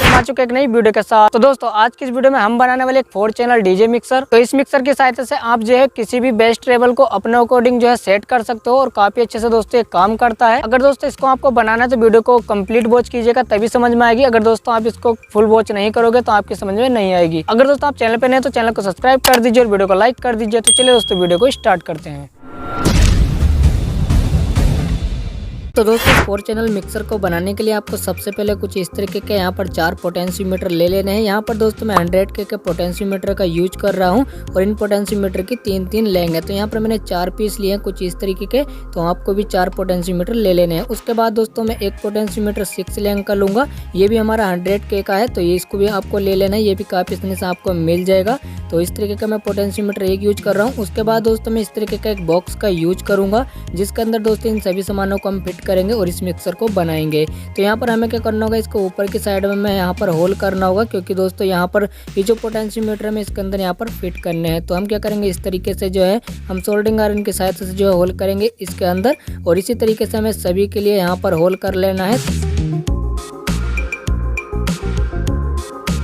आ चुके एक नई वीडियो के साथ। तो दोस्तों आज की इस वीडियो में हम बनाने वाले एक 4 चैनल डीजे मिक्सर। तो इस मिक्सर की सहायता से आप जो है किसी भी बेस ट्रेबल को अपने अकॉर्डिंग जो है सेट कर सकते हो और काफी अच्छे से दोस्तों ये काम करता है। अगर दोस्तों इसको आपको बनाना है तो वीडियो को कंप्लीट वॉच कीजिएगा, तभी समझ में आएगी। अगर दोस्तों आप इसको फुल वॉच नहीं करोगे तो आपकी समझ में नहीं आएगी। अगर दोस्तों आप चैनल पे नए तो चैनल को सब्सक्राइब कर दीजिए और वीडियो को लाइक कर दीजिए। तो चलिए दोस्तों वीडियो को स्टार्ट करते हैं। तो दोस्तों 4 चैनल मिक्सर को बनाने के लिए आपको सबसे पहले कुछ इस तरीके के यहाँ पर 4 पोटेंशियोमीटर ले लेने हैं। यहाँ पर दोस्तों मैं 100 के पोटेंशियोमीटर का यूज कर रहा हूँ और इन पोटेंशियोमीटर की 3 लेंगे। तो यहाँ पर मैंने 4 पीस लिए हैं कुछ इस तरीके के, तो आपको भी 4 पोटेंशियोमीटर ले लेने हैं। उसके बाद दोस्तों मैं एक पोटेंशियोमीटर 6 लेंग का लूँगा, ये भी हमारा 100 के का है, तो ये इसको भी आपको ले लेना है। ये भी काफ़ी आसानी से आपको मिल जाएगा। तो इस तरीके का मैं पोटेंशियोमीटर एक यूज कर रहा हूँ। उसके बाद दोस्तों मैं इस तरीके का एक बॉक्स का यूज करूँगा, जिसके अंदर दोस्तों इन सभी सामानों को हम फिट करेंगे और इस मिक्सर को बनाएंगे। तो यहाँ पर हमें क्या करना होगा, इसको ऊपर की साइड में मैं यहाँ पर होल करना होगा, क्योंकि दोस्तों यहाँ पर ये जो पोटेंशियोमीटर में इसके अंदर यहाँ पर फिट करने हैं। तो हम क्या करेंगे, इस तरीके से जो है हम सोल्डरिंग आयरन की सहायता से जो है होल करेंगे इसके अंदर, और इसी तरीके से हमें सभी के लिए यहाँ पर होल कर लेना है।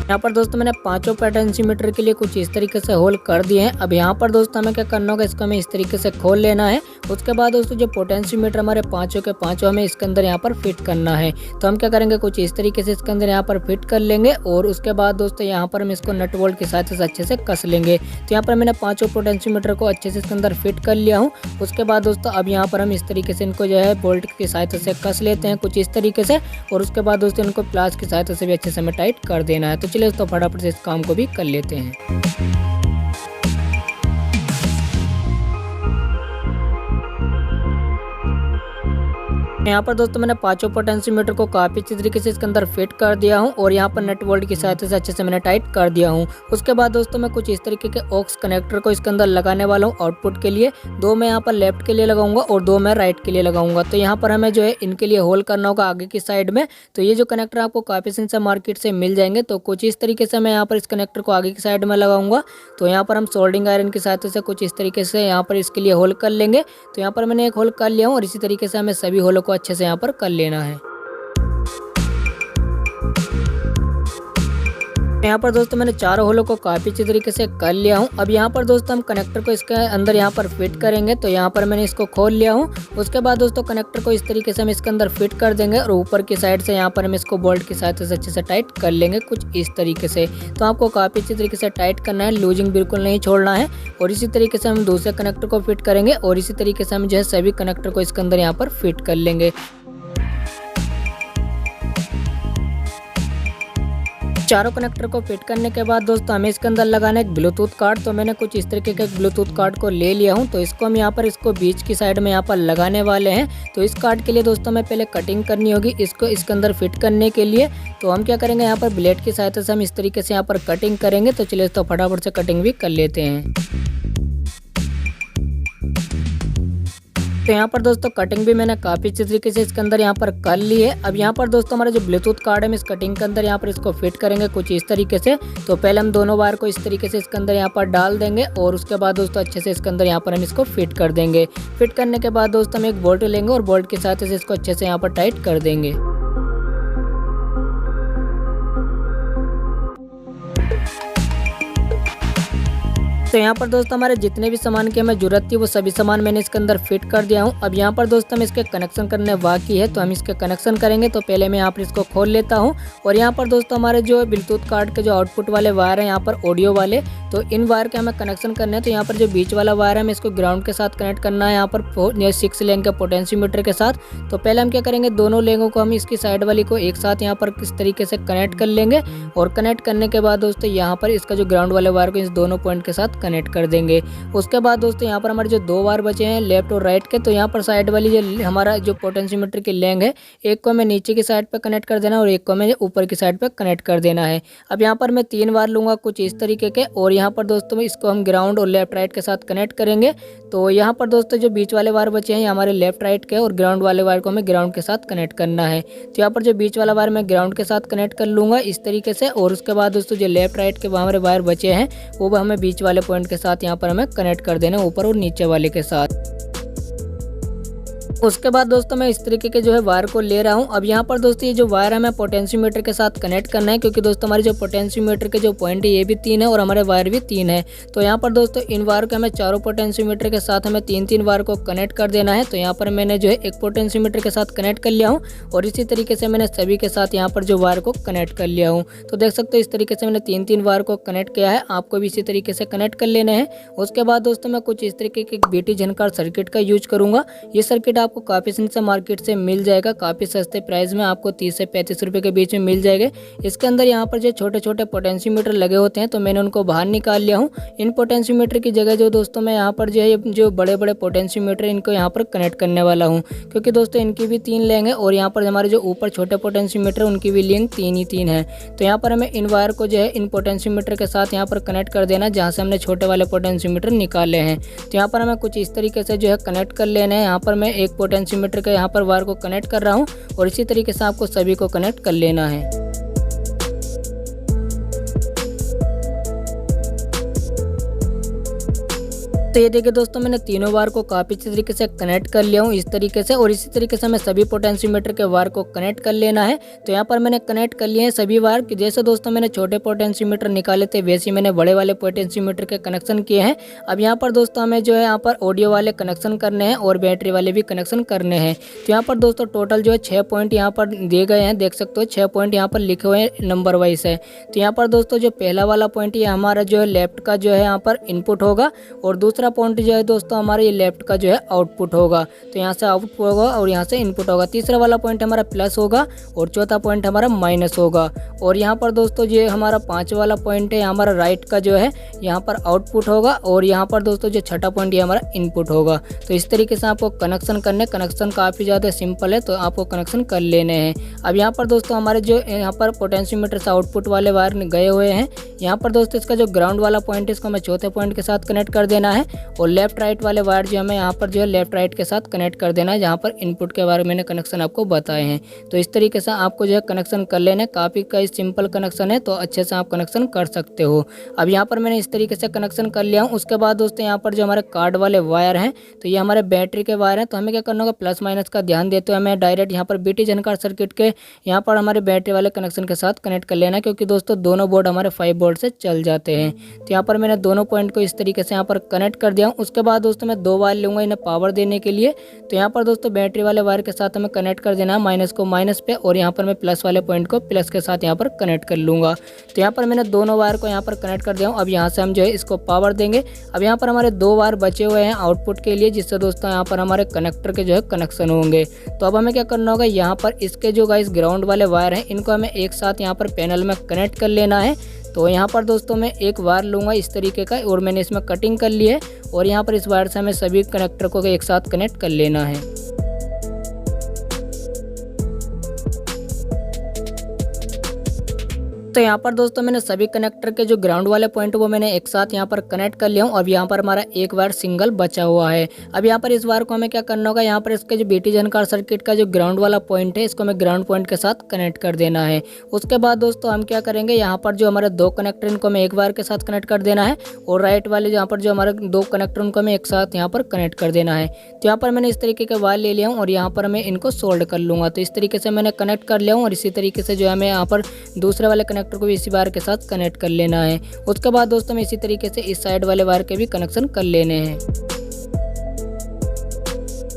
यहाँ पर दोस्तों मैंने 5 पोटेंशियोमीटर के लिए कुछ इस तरीके से होल कर दिए हैं। अब यहाँ पर दोस्तों हमें क्या करना होगा, इसको हमें इस तरीके से खोल लेना है। उसके बाद दोस्तों जो पोटेंशियोमीटर हमारे 5 के 5 हमें इसके अंदर यहाँ पर फिट करना है। तो हम क्या करेंगे, कुछ इस तरीके से इसके अंदर यहाँ पर फिट कर लेंगे और उसके बाद दोस्तों यहाँ पर हम इसको नट बोल्ट की सहायता से अच्छे से कस लेंगे। तो यहाँ पर मैंने 5 पोटेंशियोमीटर को अच्छे से इसके अंदर फिट कर लिया हूँ। उसके बाद दोस्तों अब यहाँ पर हम इस तरीके से इनको जो है बोल्ट की सहायता से कस लेते हैं कुछ इस तरीके से, और उसके बाद दोस्तों इनको प्लास की सहायता से भी अच्छे से हमें टाइट कर देना है। तो चलिए दोस्तों फटाफट से इस काम को भी कर लेते हैं। यहाँ पर दोस्तों मैंने 5 पोटेंशियोमीटर को काफी अच्छी तरीके से इसके अंदर फिट कर दिया हूँ और यहाँ पर नट बोल्ट की सहायता से अच्छे से मैंने टाइट कर दिया हूँ। उसके बाद दोस्तों मैं कुछ इस तरीके के ऑक्स कनेक्टर को इसके अंदर लगाने वाला हूँ आउटपुट के लिए। 2 मैं यहाँ पर लेफ्ट के लिए लगाऊंगा और 2 मैं राइट के लिए लगाऊंगा। तो यहाँ पर हमें जो है इनके लिए होल करना होगा आगे की साइड में। तो ये जो कनेक्टर आपको काफी आसानी से मार्केट से मिल जाएंगे। तो कुछ इस तरीके से मैं यहाँ पर इस कनेक्टर को आगे की साइड में लगाऊंगा। तो यहाँ पर हम सोल्डरिंग आयरन की सहायता से कुछ इस तरीके से यहाँ पर इसके लिए होल कर लेंगे। तो यहाँ पर मैंने एक होल कर लिया हूँ और इसी तरीके से हमें सभी होलों को अच्छे से यहाँ पर कर लेना है। यहाँ पर दोस्तों मैंने 4 होलों को काफी अच्छी तरीके से कर लिया हूँ। अब यहाँ पर दोस्तों हम कनेक्टर को इसके अंदर यहाँ पर फिट करेंगे। तो यहाँ पर मैंने इसको खोल लिया हूँ। उसके बाद दोस्तों कनेक्टर को इस तरीके से हम इसके अंदर फिट कर देंगे और ऊपर की साइड से यहाँ पर हम इसको बोल्ट की सहायता से अच्छे से टाइट कर लेंगे कुछ इस तरीके से। तो आपको काफी अच्छी तरीके से टाइट करना है, लूजिंग बिल्कुल नहीं छोड़ना है। और इसी तरीके से हम दूसरे कनेक्टर को फिट करेंगे और इसी तरीके से हम जो है सभी कनेक्टर को इसके अंदर यहाँ पर फिट कर लेंगे। चारों कनेक्टर को फिट करने के बाद दोस्तों हमें इसके अंदर लगाना है एक ब्लूटूथ कार्ड। तो मैंने कुछ इस तरीके का ब्लूटूथ कार्ड को ले लिया हूं। तो इसको हम यहाँ पर इसको बीच की साइड में यहाँ पर लगाने वाले हैं। तो इस कार्ड के लिए दोस्तों हमें पहले कटिंग करनी होगी इसको इसके अंदर फिट करने के लिए। तो हम क्या करेंगे, यहाँ पर ब्लेड की सहायता से हम इस तरीके से यहाँ पर कटिंग करेंगे। तो चलिए तो फटाफट से कटिंग भी कर लेते हैं। तो यहाँ पर दोस्तों कटिंग भी मैंने काफ़ी अच्छी तरीके से इसके अंदर यहाँ पर कर ली है। अब यहाँ पर दोस्तों हमारा जो ब्लूटूथ कार्ड है हम इस कटिंग के अंदर यहाँ पर इसको फिट करेंगे कुछ इस तरीके से। तो पहले हम दोनों वायर को इस तरीके से इसके अंदर यहाँ पर डाल देंगे और उसके बाद दोस्तों अच्छे से इसके अंदर यहाँ पर हम इसको फिट कर देंगे। फिट करने के बाद दोस्तों हम एक बोल्ट लेंगे और बोल्ट की सहायता से इसको अच्छे से यहाँ पर टाइट कर देंगे। तो यहाँ पर दोस्तों हमारे जितने भी सामान की हमें जरूरत थी वो सभी सामान मैंने इसके अंदर फिट कर दिया हूँ। अब यहाँ पर दोस्तों हम इसके कनेक्शन करने बाकी है, तो हम इसके कनेक्शन करेंगे। तो पहले मैं यहाँ पर इसको खोल लेता हूँ और यहाँ पर दोस्तों हमारे जो ब्लूटूथ कार्ड के जो आउटपुट वाले वायर हैं यहाँ पर ऑडियो वाले, तो इन वायर के हमें कनेक्शन करने हैं। तो यहाँ पर जो बीच वाला वायर है हमें इसको ग्राउंड के साथ कनेक्ट करना है यहाँ पर 6 लेंग के पोटेंशियोमीटर के साथ। तो पहले हम क्या करेंगे, दोनों लेंगों को हम इसकी साइड वाली को एक साथ यहाँ पर किस तरीके से कनेक्ट कर लेंगे और कनेक्ट करने के बाद दोस्तों यहाँ पर इसका जो ग्राउंड वाले वायर को इस दोनों पॉइंट के साथ कनेक्ट कर देंगे। उसके बाद दोस्तों यहाँ पर हमारे जो 2 वायर बचे हैं लेफ्ट और राइट के, तो यहाँ पर साइड वाली जो हमारा जो पोटेंशियोमीटर की लेंग है, एक को हमें नीचे की साइड पर कनेक्ट कर देना और एक को हमें ऊपर की साइड पर कनेक्ट कर देना है। अब यहाँ पर मैं 3 वायर लूँगा कुछ इस तरीके के और यहाँ पर दोस्तों इसको हम ग्राउंड और लेफ्ट राइट के साथ कनेक्ट करेंगे। तो यहाँ पर दोस्तों जो बीच वाले वायर बचे हैं हमारे लेफ्ट राइट के और ग्राउंड वाले वायर को हमें ग्राउंड के साथ कनेक्ट करना है। तो यहाँ पर जो बीच वाला वायर मैं ग्राउंड के साथ कनेक्ट कर लूँगा इस तरीके से, और उसके बाद दोस्तों जो लेफ्ट राइट के हमारे वायर बचे हैं वो हमें बीच वाले पॉइंट के साथ यहाँ पर हमें कनेक्ट कर देना है, ऊपर और नीचे वाले के साथ। उसके बाद दोस्तों मैं इस तरीके के जो है वायर को ले रहा हूँ। अब यहाँ पर दोस्तों ये जो वायर है हमें पोटेंशियोमीटर के साथ कनेक्ट करना है, क्योंकि दोस्तों हमारे जो पोटेंशियोमीटर के जो पॉइंट है ये भी 3 है और हमारे वायर भी 3 है। तो यहाँ पर दोस्तों इन वायर को हमें चारों पोटेंशियोमीटर के साथ हमें 3-3 वायर को कनेक्ट कर देना है। तो यहाँ पर मैंने जो है एक पोटेंशियोमीटर के साथ कनेक्ट कर लिया हूँ और इसी तरीके से मैंने सभी के साथ यहाँ पर जो वायर को कनेक्ट कर लिया हूँ। तो देख सकते हो इस तरीके से मैंने 3-3 वायर को कनेक्ट किया है, आपको भी इसी तरीके से कनेक्ट कर लेने हैं। उसके बाद दोस्तों मैं कुछ इस तरीके के बीटी झनकार सर्किट का यूज करूँगा। ये सर्किट आपको काफ़ी से मार्केट से मिल जाएगा, काफ़ी सस्ते प्राइस में आपको 30 से 35 रुपये के बीच में मिल जाएगा। इसके अंदर यहाँ पर जो छोटे छोटे पोटेंशियोमीटर लगे होते हैं तो मैंने उनको बाहर निकाल लिया हूँ। इन पोटेंशियोमीटर की जगह जो दोस्तों मैं यहाँ पर जो है जो बड़े बड़े पोटेंशियोमीटर इनको यहाँ पर कनेक्ट करने वाला हूँ, क्योंकि दोस्तों इनकी भी 3 लेंगे और यहाँ पर हमारे जो ऊपर छोटे पोटेंशियोमीटर उनकी भी लिंक 3 ही 3 है। तो यहाँ पर हमें इन वायर को जो है इन पोटेंशियोमीटर के साथ यहाँ पर कनेक्ट कर देना, जहाँ से हमने छोटे वाले पोटेंशियोमीटर निकाले हैं। तो यहाँ पर हमें कुछ इस तरीके से जो है कनेक्ट कर लेना है। यहाँ पर मैं एक पोटेंशियोमीटर के यहाँ पर वायर को कनेक्ट कर रहा हूँ और इसी तरीके से आपको सभी को कनेक्ट कर लेना है। तो ये देखिए दोस्तों मैंने तीनों वायर को काफ़ी अच्छी तरीके से कनेक्ट कर लिया हूँ इस तरीके से, और इसी तरीके से हमें सभी पोटेंशियोमीटर के वायर को कनेक्ट कर लेना है। तो यहाँ पर मैंने कनेक्ट कर लिए हैं सभी वायर, जैसे दोस्तों मैंने छोटे पोटेंशियोमीटर निकाले थे वैसे ही मैंने बड़े वाले पोटेंशियोमीटर के कनेक्शन किए हैं। अब यहाँ पर दोस्तों हमें जो है यहाँ पर ऑडियो वाले कनेक्शन करने हैं और बैटरी वाले भी कनेक्शन करने हैं। तो यहाँ पर दोस्तों टोटल जो है 6 पॉइंट यहाँ पर दिए गए हैं, देख सकते हो 6 पॉइंट यहाँ पर लिखे हुए हैं नंबर वाइज है। तो यहाँ पर दोस्तों जो पहला वाला पॉइंट ये हमारा जो है लेफ्ट का जो है यहाँ पर इनपुट होगा और दूसरा पॉइंट जो है दोस्तों हमारा ये लेफ्ट का जो है आउटपुट होगा। तो यहाँ से आउटपुट होगा और यहाँ से इनपुट होगा। तीसरा वाला पॉइंट हमारा प्लस होगा और चौथा पॉइंट हमारा माइनस होगा। और यहाँ पर दोस्तों ये हमारा 5 वाला पॉइंट है हमारा राइट का जो है यहाँ पर आउटपुट होगा और यहाँ पर दोस्तों जो छठा पॉइंट ये हमारा इनपुट होगा। तो इस तरीके से आपको कनेक्शन करने, कनेक्शन काफ़ी ज़्यादा सिंपल है, तो आपको कनेक्शन कर लेने हैं। अब यहाँ पर दोस्तों हमारे जो यहाँ पर पोटेंशियोमीटर से आउटपुट वाले वायर गए हुए हैं। यहाँ पर दोस्तों इसका जो ग्राउंड वाला पॉइंट है इसको हमें चौथे पॉइंट के साथ कनेक्ट कर देना है और लेफ्ट राइट वाले वायर जो हमें यहाँ पर जो है लेफ्ट राइट के साथ कनेक्ट कर देना है, जहाँ पर इनपुट के बारे में मैंने कनेक्शन आपको बताए हैं। तो इस तरीके से आपको जो है कनेक्शन कर लेना, काफ़ी कई सिंपल कनेक्शन है, तो अच्छे से आप कनेक्शन कर सकते हो। अब यहाँ पर मैंने इस तरीके से कनेक्शन कर लिया हूँ। उसके बाद दोस्तों यहाँ पर जो हमारे कार्ड वाले वायर हैं तो ये हमारे बैटरी के वायर हैं। तो हमें क्या करना होगा, प्लस माइनस का ध्यान देते हुए हमें डायरेक्ट यहाँ पर बीटी झनकार सर्किट के यहाँ पर हमारे बैटरी वाले कनेक्शन के साथ कनेक्ट कर लेना, क्योंकि दोस्तों दोनों बोर्ड हमारे 5 वोल्ट से चल जाते हैं। तो यहाँ पर मैंने दोनों पॉइंट को इस तरीके से यहाँ पर कनेक्ट कर दिया हूँ। उसके बाद दोस्तों मैं 2 वायर लूँगा इन्हें पावर देने के लिए। तो यहाँ पर दोस्तों बैटरी वाले वायर के साथ हमें कनेक्ट कर देना है माइनस को माइनस पे, और यहाँ पर मैं प्लस वाले पॉइंट को प्लस के साथ यहाँ पर कनेक्ट कर लूँगा। तो यहाँ पर मैंने दोनों वायर को यहाँ पर कनेक्ट कर दिया हूँ। अब यहाँ से हम जो है इसको पावर देंगे। अब यहाँ पर हमारे 2 वायर बचे हुए हैं आउटपुट के लिए, जिससे दोस्तों यहाँ पर हमारे कनेक्टर के जो है कनेक्शन होंगे। तो अब हमें क्या करना होगा, यहाँ पर इसके जो गाइस ग्राउंड वाले वायर हैं इनको हमें एक साथ यहाँ पर पैनल में कनेक्ट कर लेना है। तो यहाँ पर दोस्तों मैं एक वायर लूँगा इस तरीके का और मैंने इसमें कटिंग कर ली है, और यहाँ पर इस वायर से हमें सभी कनेक्टर को एक साथ कनेक्ट कर लेना है। तो यहाँ पर दोस्तों मैंने सभी कनेक्टर के जो ग्राउंड वाले पॉइंट वो मैंने एक साथ यहाँ पर कनेक्ट कर लिया हूँ। अब यहाँ पर हमारा एक वायर सिंगल बचा हुआ है। अब यहाँ पर इस वायर को हमें क्या करना होगा, यहाँ पर इसके जो बीटी झनकार सर्किट का जो ग्राउंड वाला पॉइंट है इसको हमें ग्राउंड पॉइंट के साथ कनेक्ट कर देना है। उसके बाद दोस्तों हम क्या करेंगे, यहाँ पर जो हमारे 2 कनेक्टर इनको हमें एक वायर के साथ कनेक्ट कर देना है, और राइट वाले यहाँ पर जो हमारे 2 कनेक्टर उनको हमें एक साथ यहाँ पर कनेक्ट कर देना है। तो यहाँ पर मैंने इस तरीके के वायर ले लिया हूँ और यहाँ पर मैं इनको सोल्ड कर लूँगा। तो इस तरीके से मैंने कनेक्ट कर लिया हूँ, और इसी तरीके से जो है हमें यहाँ पर दूसरे वाले कनेक्टर को भी इसी वायर के साथ कनेक्ट कर लेना है। उसके बाद दोस्तों मैं इसी तरीके से इस साइड वाले वायर के भी कनेक्शन कर लेने हैं।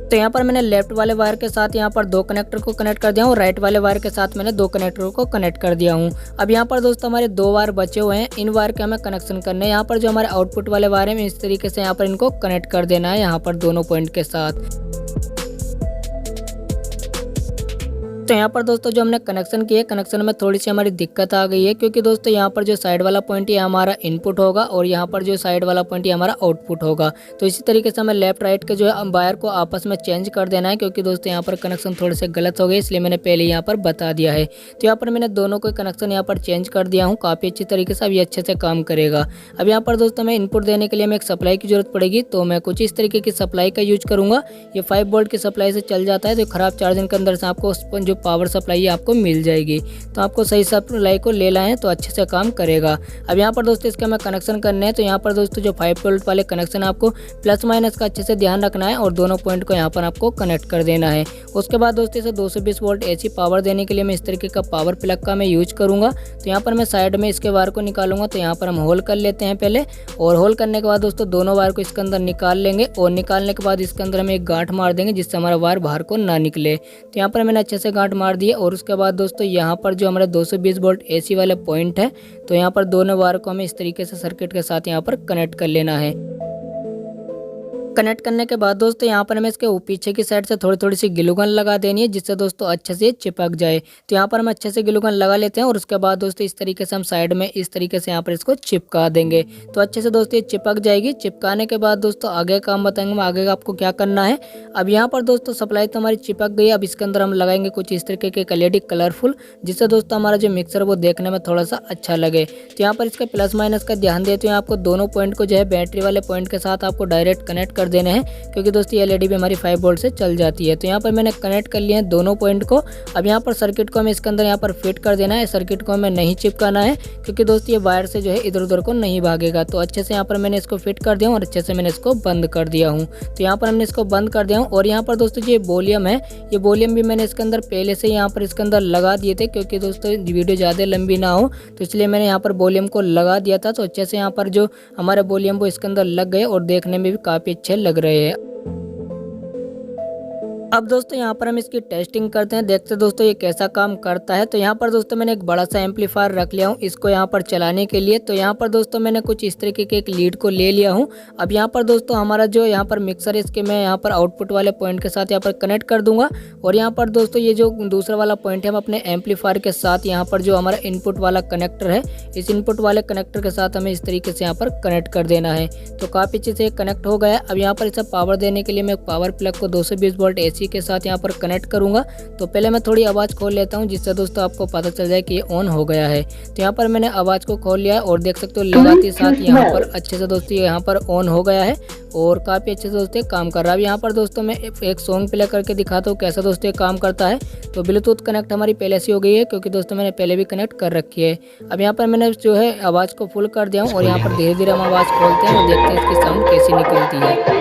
तो यहाँ पर मैंने लेफ्ट वाले वायर के साथ यहाँ पर 2 कनेक्टर को कनेक्ट कर दिया हूँ, और राइट वाले वायर के साथ मैंने 2 कनेक्टर को कनेक्ट कर दिया हूँ। अब यहाँ पर दोस्तों हमारे 2 वायर बचे हुए हैं, इन वायर के हमें कनेक्शन करने हैं। यहाँ पर जो हमारे आउटपुट वाले वायर हैं इस तरीके से यहाँ पर इनको कनेक्ट कर देना है यहाँ पर दोनों पॉइंट के साथ। तो यहाँ पर दोस्तों जो हमने कनेक्शन किए, कनेक्शन में थोड़ी सी हमारी दिक्कत आ गई है, क्योंकि दोस्तों यहाँ पर जो साइड वाला पॉइंट ये हमारा इनपुट होगा और यहाँ पर जो साइड वाला पॉइंट ये हमारा आउटपुट होगा। तो इसी तरीके से हमें लेफ्ट राइट के जो है वायर को आपस में चेंज कर देना है, क्योंकि दोस्तों यहाँ पर कनेक्शन थोड़े से गलत हो गए, इसलिए मैंने पहले यहाँ पर बता दिया है। तो यहाँ पर मैंने दोनों को कनेक्शन यहाँ पर चेंज कर दिया हूँ काफ़ी अच्छी तरीके से। अब ये अच्छे से काम करेगा। अब यहाँ पर दोस्तों हमें इनपुट देने के लिए हमें एक सप्लाई की जरूरत पड़ेगी, तो मैं कुछ इस तरीके की सप्लाई का यूज करूँगा। ये 5 वोल्ट की सप्लाई से चल जाता है, तो खराब चार्जिंग के अंदर से आपको जो पावर सप्लाई आपको मिल जाएगी। तो आपको सही सप्लाई को ले लाएँ तो अच्छे से काम करेगा। अब यहाँ पर दोस्तों इसका हमें कनेक्शन करने हैं। तो यहाँ पर दोस्तों जो 5 वोल्ट वाले कनेक्शन आपको प्लस माइनस का अच्छे से ध्यान रखना है और दोनों पॉइंट को यहाँ पर आपको कनेक्ट कर देना है। उसके बाद दोस्तों इसे 220 वोल्ट एसी पावर देने के लिए मैं इस तरीके का पावर प्लग का मैं यूज करूँगा। तो यहाँ पर मैं साइड में इसके वायर को निकालूंगा। तो यहाँ पर हम होल कर लेते हैं पहले, और होल करने के बाद दोस्तों दोनों वायर को इसके अंदर निकाल लेंगे और निकालने के बाद इसके अंदर हम एक गांठ मार देंगे जिससे हमारा वायर बाहर को ना निकले। तो यहाँ पर मैंने अच्छे से गांठ मार दी है। और उसके बाद दोस्तों यहाँ पर जो हमारे 220 वोल्ट एसी वाले पॉइंट है, तो यहाँ पर दोनों वायर को हमें इस तरीके से सर्किट के साथ यहाँ पर कनेक्ट कर लेना है। कनेक्ट करने के बाद दोस्तों यहाँ पर हमें इसके पीछे की साइड से थोड़ी सी ग्लू गन लगा देनी है जिससे दोस्तों अच्छे से चिपक जाए। तो यहाँ पर हम अच्छे से ग्लू गन लगा लेते हैं और उसके बाद दोस्तों इस तरीके से हम साइड में इस तरीके से यहाँ पर इसको चिपका देंगे। तो अच्छे से दोस्तों ये चिपक जाएगी। चिपकाने के बाद दोस्तों आगे काम बताएंगे, आगे आपको क्या करना है। अब यहाँ पर दोस्तों सप्लाई तो हमारी चिपक गई है। अब इसके अंदर हम लगाएंगे कुछ इस तरीके के LED कलरफुल, जिससे दोस्तों हमारा जो मिक्सर वो देखने में थोड़ा सा अच्छा लगे। तो यहाँ पर इसका प्लस माइनस का ध्यान देते हुए आपको दोनों पॉइंट को जो है बैटरी वाले पॉइंट के साथ आपको डायरेक्ट कनेक्ट कर देने हैं, क्योंकि दोस्तों LED भी हमारी 5 वोल्ट से चल जाती है। तो यहाँ पर मैंने कनेक्ट कर लिया है दोनों पॉइंट को। अब यहाँ पर सर्किट को हमें इसके अंदर यहाँ पर फिट कर देना है। सर्किट को हमें नहीं चिपकाना है क्योंकि दोस्तों ये वायर से जो है इधर उधर को नहीं भागेगा। तो अच्छे से यहाँ पर मैंने इसको फिट कर दिया हूँ और अच्छे से मैंने इसको बंद कर दिया हूँ। तो यहाँ पर हमने इसको बंद कर दिया हूँ। और यहाँ पर दोस्तों जो वॉल्यूम है, ये वॉल्यूम भी मैंने इसके अंदर पहले से यहाँ पर इसके अंदर लगा दिए थे, क्योंकि दोस्तों वीडियो ज़्यादा लंबी ना हो तो इसलिए मैंने यहाँ पर वॉल्यूम को लगा दिया था। तो अच्छे से यहाँ पर जो हमारे वॉल्यूम वो इसके अंदर लग गए और देखने में भी काफ़ी अच्छे लग रहे हैं। अब दोस्तों यहाँ पर हम इसकी टेस्टिंग करते हैं, देखते हैं दोस्तों ये कैसा काम करता है। तो यहाँ पर दोस्तों मैंने एक बड़ा सा एम्पलीफायर रख लिया हूँ इसको यहाँ पर चलाने के लिए। तो यहाँ पर दोस्तों मैंने कुछ इस तरीके के एक लीड को ले लिया हूँ। अब यहाँ पर दोस्तों हमारा जो यहाँ पर मिक्सर है इसके मैं यहाँ पर आउटपुट वाले पॉइंट के साथ यहाँ पर कनेक्ट कर दूंगा। और यहाँ पर दोस्तों ये जो दूसरा वाला पॉइंट है हम अपने एम्पलीफायर के साथ यहाँ पर जो हमारा इनपुट वाला कनेक्टर है, इस इनपुट वाले कनेक्टर के साथ हमें इस तरीके से यहाँ पर कनेक्ट कर देना है। तो काफ़ी अच्छे से कनेक्ट हो गया। अब यहाँ पर इसे पावर देने के लिए मैं पावर प्लग को 220 वोल्ट एसी के साथ यहाँ पर कनेक्ट करूंगा। तो पहले मैं थोड़ी आवाज़ खोल लेता हूं जिससे दोस्तों आपको पता चल जाए कि ये ऑन हो गया है। तो यहाँ पर मैंने आवाज़ को खोल लिया है और देख सकते हो लगाते साथ यहाँ पर अच्छे से दोस्तों यहाँ पर ऑन हो गया है और काफ़ी अच्छे से दोस्तों काम कर रहा है। यहाँ पर दोस्तों मैं एक सॉन्ग प्ले करके दिखाता हूँ कैसा दोस्तों काम करता है। तो ब्लूटूथ कनेक्ट हमारी पहले से हो गई है क्योंकि दोस्तों मैंने पहले भी कनेक्ट कर रखी है। अब यहाँ पर मैंने जो है आवाज़ को फुल कर दिया हूँ और यहाँ पर धीरे धीरे हम आवाज़ खोलते हैं और देखते हैं इसकी साउंड कैसी निकलती है।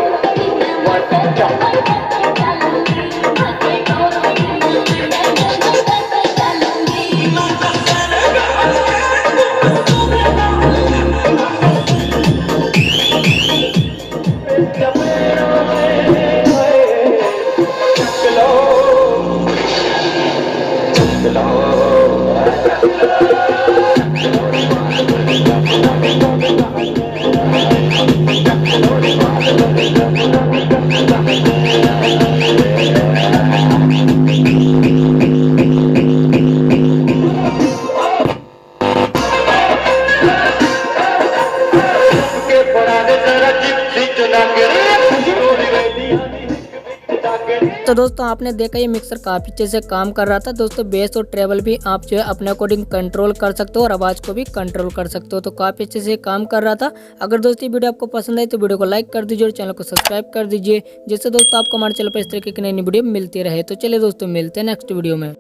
तो दोस्तों आपने देखा ये मिक्सर काफ़ी अच्छे से काम कर रहा था। दोस्तों बेस और ट्रेवल भी आप जो है अपने अकॉर्डिंग कंट्रोल कर सकते हो और आवाज़ को भी कंट्रोल कर सकते हो। तो काफ़ी अच्छे से काम कर रहा था। अगर दोस्तों वीडियो आपको पसंद आई तो वीडियो को लाइक कर दीजिए और चैनल को सब्सक्राइब कर दीजिए, जिससे दोस्तों आपको हमारे चैनल पर इस तरीके की नई वीडियो मिलती रहे। तो चलिए दोस्तों मिलते हैं नेक्स्ट वीडियो में।